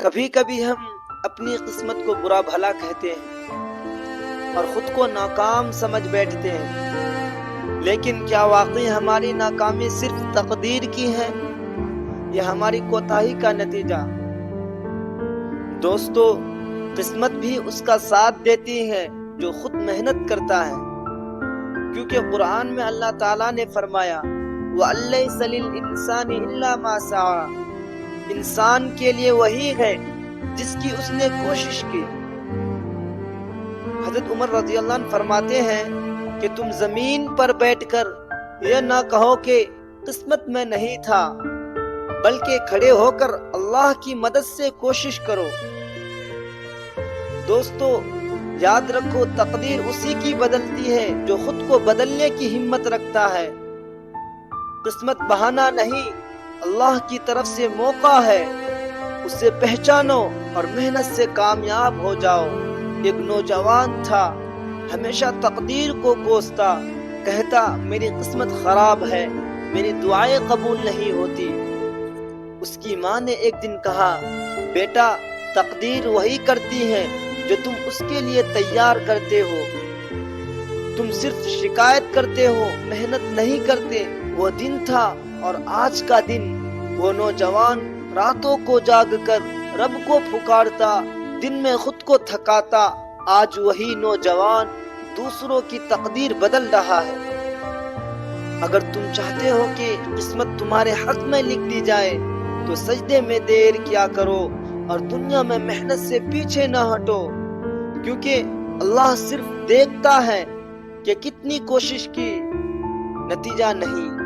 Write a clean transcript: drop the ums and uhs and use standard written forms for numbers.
کبھی کبھی ہم اپنی قسمت کو برا بھلا کہتے ہیں اور خود کو ناکام سمجھ بیٹھتے ہیں، لیکن کیا واقعی ہماری ناکامی صرف تقدیر کی ہے یا ہماری کوتاہی کا نتیجہ؟ دوستو، قسمت بھی اس کا ساتھ دیتی ہے جو خود محنت کرتا ہے، کیونکہ قرآن میں اللہ تعالیٰ نے فرمایا وَأَلَّيْسَ لِلْإِنسَانِ إِلَّا مَا سَعَىٰ، انسان کے لیے وہی ہے جس کی اس نے کوشش کی۔ حضرت عمر رضی اللہ عنہ فرماتے ہیں کہ تم زمین پر بیٹھ کر یہ نہ کہو کہ قسمت میں نہیں تھا، بلکہ کھڑے ہو کر اللہ کی مدد سے کوشش کرو۔ دوستو، یاد رکھو تقدیر اسی کی بدلتی ہے جو خود کو بدلنے کی ہمت رکھتا ہے۔ قسمت بہانہ نہیں، اللہ کی طرف سے موقع ہے، اسے پہچانو اور محنت سے کامیاب ہو جاؤ۔ ایک نوجوان تھا، ہمیشہ تقدیر کو کوستا، کہتا میری قسمت خراب ہے، میری دعائیں قبول نہیں ہوتی۔ اس کی ماں نے ایک دن کہا، بیٹا، تقدیر وہی کرتی ہے جو تم اس کے لیے تیار کرتے ہو، تم صرف شکایت کرتے ہو، محنت نہیں کرتے۔ وہ دن تھا اور آج کا دن، وہ نوجوان راتوں کو جاگ کر رب کو پکارتا، دن میں خود کو تھکاتا، آج وہی نوجوان دوسروں کی تقدیر بدل رہا ہے۔ اگر تم چاہتے ہو کہ قسمت تمہارے حق میں لکھ دی جائے تو سجدے میں دیر کیا کرو اور دنیا میں محنت سے پیچھے نہ ہٹو، کیونکہ اللہ صرف دیکھتا ہے کہ کتنی کوشش کی، نتیجہ نہیں۔